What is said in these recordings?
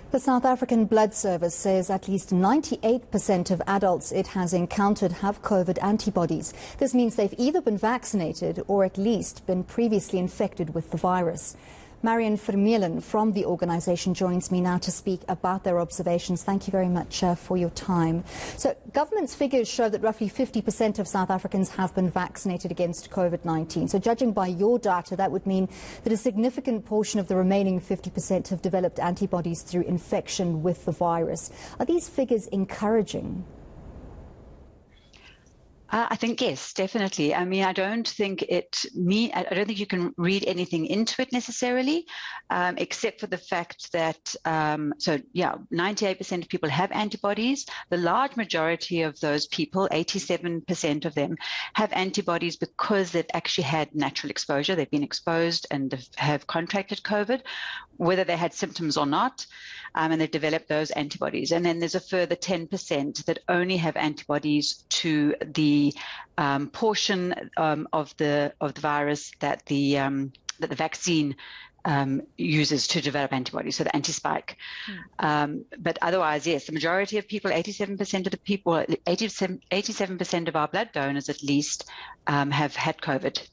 The South African Blood Service says at least 98% of adults it has encountered have COVID antibodies. This means they've either been vaccinated or at least been previously infected with the virus. Marion Vermeulen from the organisation joins me now to speak about their observations. Thank you very much for your time. So, government's figures show that roughly 50% of South Africans have been vaccinated against COVID-19. So, judging by your data, that would mean that a significant portion of the remaining 50% have developed antibodies through infection with the virus. Are these figures encouraging? I think yes, definitely. I mean, I don't think you can read anything into it necessarily, except for the fact that 98% of people have antibodies. The large majority of those people, 87% of them, have antibodies because they've actually had natural exposure. They've been exposed and have contracted COVID, whether they had symptoms or not, and they've developed those antibodies. And then there's a further 10% that only have antibodies to the portion of the virus that the vaccine uses to develop antibodies, so the anti-spike. But otherwise, yes, the majority of people, 87% of the people, 87% of our blood donors at least have had COVID.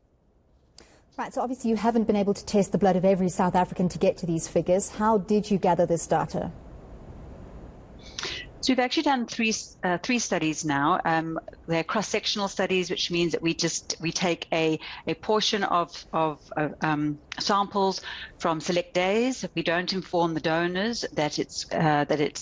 Right, so obviously you haven't been able to test the blood of every South African to get to these figures. How did you gather this data? So we've actually done three studies now. They're cross-sectional studies, which means that we take a portion of samples from select days. We don't inform the donors that it's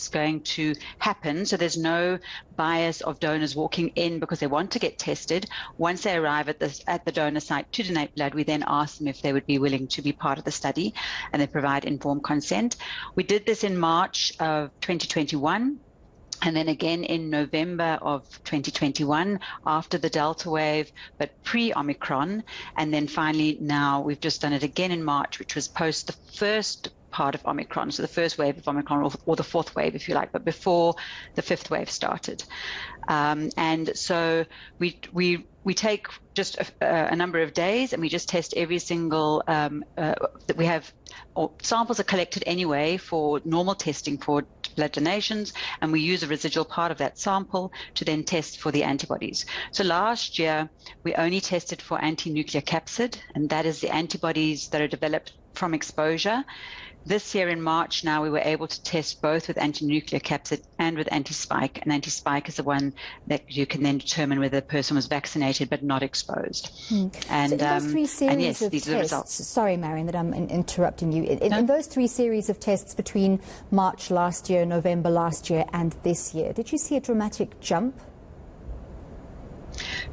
going to happen. So there's no bias of donors walking in because they want to get tested. Once they arrive at the donor site to donate blood, we then ask them if they would be willing to be part of the study, and they provide informed consent. We did this in March of 2021. And then again in November of 2021, after the Delta wave, but pre-Omicron. And then finally now we've just done it again in March, which was post the first part of Omicron, so the first wave of Omicron, or the fourth wave, if you like, but before the fifth wave started. And so we take just a number of days, and we just test every single that we have. Or samples are collected anyway for normal testing for blood donations, and we use a residual part of that sample to then test for the antibodies. So last year we only tested for anti-nuclear capsid, and that is the antibodies that are developed from exposure. This year in March now we were able to test both with anti-nuclear capsid and with anti-spike, and anti-spike is the one that you can then determine whether the person was vaccinated but not exposed. And, so in those three series and yes, of these tests, are the results. Sorry Marion that I'm interrupting you. In those three series of tests between March last year, November last year and this year, did you see a dramatic jump?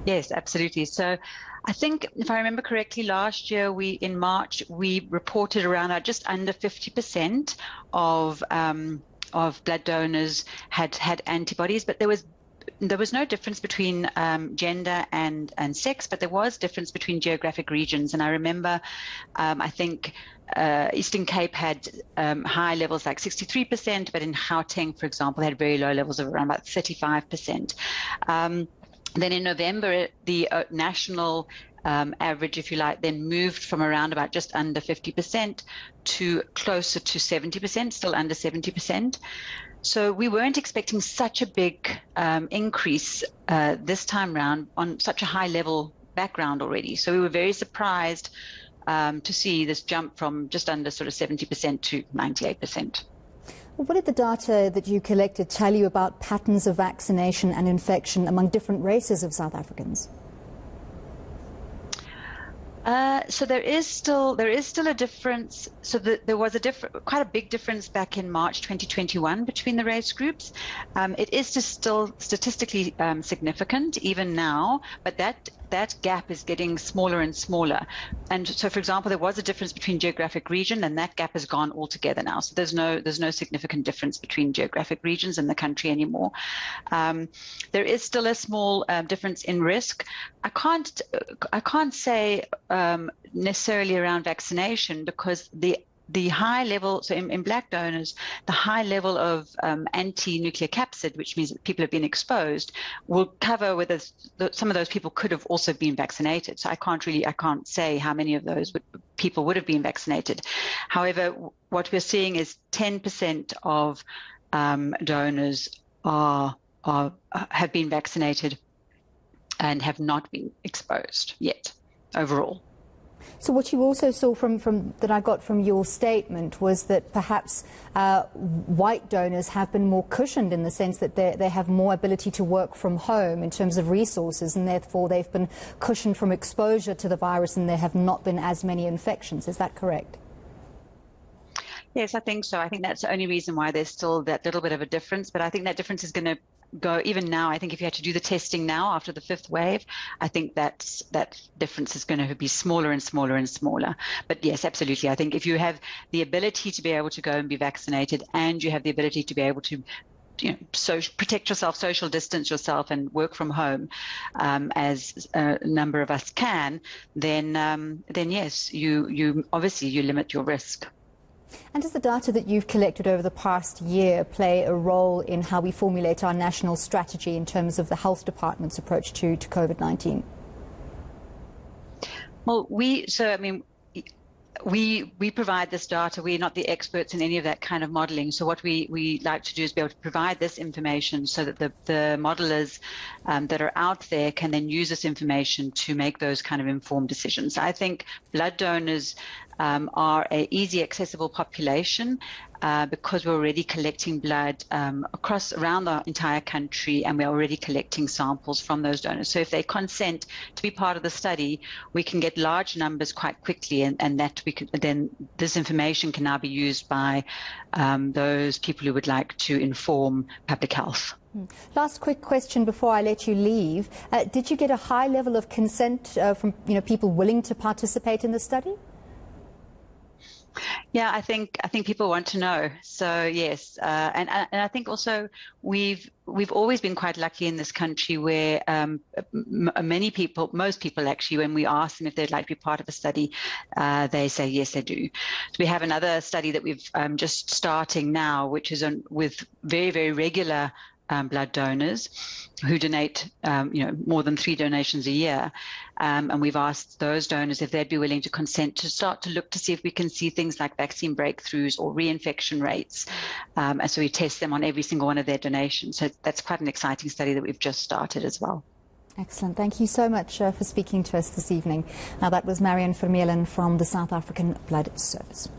Yes, absolutely. So I think, if I remember correctly, last year in March we reported around just under 50% of blood donors had antibodies, but there was no difference between gender and sex, but there was difference between geographic regions. And I remember, I think Eastern Cape had high levels like 63%, but in Gauteng, for example, they had very low levels of around about 35%. Then in November, the national average, if you like, then moved from around about just under 50% to closer to 70%, still under 70%. So we weren't expecting such a big increase this time round on such a high level background already. So we were very surprised to see this jump from just under sort of 70% to 98%. What did the data that you collected tell you about patterns of vaccination and infection among different races of South Africans? So there is still a difference. So there was quite a big difference back in March 2021 between the race groups. It is still statistically significant even now, but that gap is getting smaller and smaller. And so, for example, there was a difference between geographic region, and that gap has gone altogether now. So there's no significant difference between geographic regions in the country anymore. There is still a small difference in risk. I can't say necessarily around vaccination, because the the high level, so in black donors, the high level of anti-nuclear capsid, which means that people have been exposed, will cover whether some of those people could have also been vaccinated. So I can't say how many of those people would have been vaccinated. However, what we're seeing is 10% of donors have been vaccinated and have not been exposed yet overall. So what you also saw from that I got from your statement was that perhaps white donors have been more cushioned in the sense that they have more ability to work from home in terms of resources, and therefore they've been cushioned from exposure to the virus and there have not been as many infections. Is that correct? Yes, I think so. I think that's the only reason why there's still that little bit of a difference, but I think that difference is going to go even now. I think if you had to do the testing now after the 5th wave, I think that difference is going to be smaller and smaller and smaller. But yes, absolutely. I think if you have the ability to be able to go and be vaccinated, and you have the ability to be able to protect yourself, social distance yourself, and work from home, as a number of us can, then yes, you obviously limit your risk. And does the data that you've collected over the past year play a role in how we formulate our national strategy in terms of the health department's approach to COVID-19? Well, we provide this data. We're not the experts in any of that kind of modeling. So what we like to do is be able to provide this information so that the modelers that are out there can then use this information to make those kind of informed decisions. I think blood donors are an easy accessible population because we're already collecting blood around the entire country, and we're already collecting samples from those donors. So if they consent to be part of the study, we can get large numbers quite quickly, and that then this information can now be used by those people who would like to inform public health. Last quick question before I let you leave. Did you get a high level of consent from people willing to participate in the study? Yeah, I think people want to know. So yes, and I think also we've always been quite lucky in this country where most people actually, when we ask them if they'd like to be part of a study, they say yes, they do. So we have another study that we've just starting now, which is with very, very regular blood donors who donate, more than 3 donations a year. And we've asked those donors if they'd be willing to consent to start to look to see if we can see things like vaccine breakthroughs or reinfection rates. And so we test them on every single one of their donations. So that's quite an exciting study that we've just started as well. Excellent. Thank you so much for speaking to us this evening. Now, that was Marion Vermeulen from the South African Blood Service.